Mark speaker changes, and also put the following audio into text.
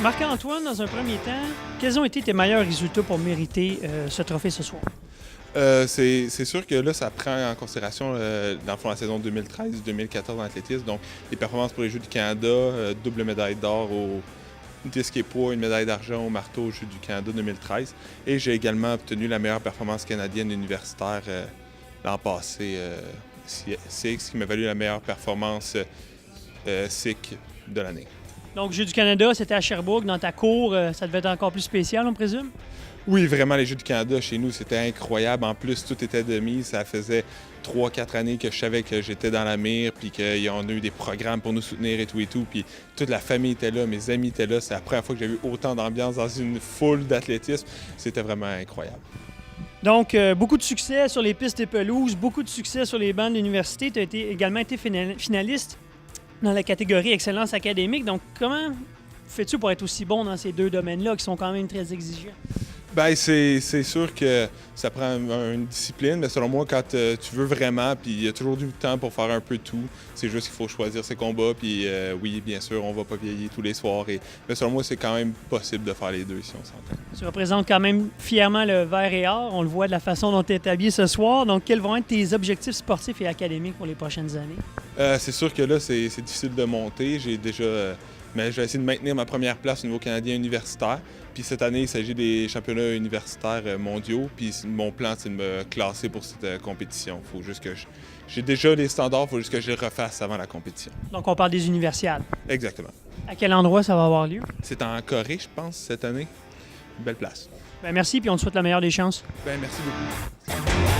Speaker 1: Marc-Antoine, dans un premier temps, quels ont été tes meilleurs résultats pour mériter ce trophée ce soir?
Speaker 2: C'est sûr que là, ça prend en considération, dans le fond, la saison 2013-2014 en athlétisme. Donc, les performances pour les Jeux du Canada, double médaille d'or au disque et poids, une médaille d'argent au marteau aux Jeux du Canada 2013. Et j'ai également obtenu la meilleure performance canadienne universitaire l'an passé, CX, qui m'a valu la meilleure performance SIC de l'année.
Speaker 1: Donc, Jeux du Canada, c'était à Sherbrooke, dans ta cour. Ça devait être encore plus spécial, on présume?
Speaker 2: Oui, vraiment, les Jeux du Canada, chez nous, c'était incroyable. En plus, tout était de mise. Ça faisait 3-4 années que je savais que j'étais dans la mire, puis qu'ils ont eu des programmes pour nous soutenir et tout. Puis toute la famille était là, mes amis étaient là. C'est la première fois que j'ai vu autant d'ambiance dans une foule d'athlétisme. C'était vraiment incroyable.
Speaker 1: Donc, beaucoup de succès sur les pistes et pelouses, beaucoup de succès sur les bancs de l'université. Tu as également été finaliste dans la catégorie excellence académique. Donc, comment fais-tu pour être aussi bon dans ces deux domaines-là qui sont quand même très exigeants?
Speaker 2: Bien, c'est sûr que ça prend une discipline, mais selon moi, quand tu veux vraiment, puis il y a toujours du temps pour faire un peu de tout, c'est juste qu'il faut choisir ses combats, puis oui, bien sûr, on va pas vieillir tous les soirs, mais selon moi, c'est quand même possible de faire les deux si on s'entend.
Speaker 1: Tu représentes quand même fièrement le vert et or, on le voit de la façon dont tu es habillé ce soir. Donc, quels vont être tes objectifs sportifs et académiques pour les prochaines années?
Speaker 2: C'est sûr que là, c'est difficile de monter. Mais je vais essayer de maintenir ma première place au niveau canadien universitaire. Puis cette année, il s'agit des championnats universitaires mondiaux. Puis mon plan, c'est de me classer pour cette compétition. Faut juste que j'ai déjà les standards, il faut juste que je les refasse avant la compétition.
Speaker 1: Donc, on parle des universiades.
Speaker 2: Exactement.
Speaker 1: À quel endroit ça va avoir lieu?
Speaker 2: C'est en Corée, je pense, cette année. Une belle place.
Speaker 1: Bien, merci, puis on te souhaite la meilleure des chances.
Speaker 2: Bien, merci beaucoup.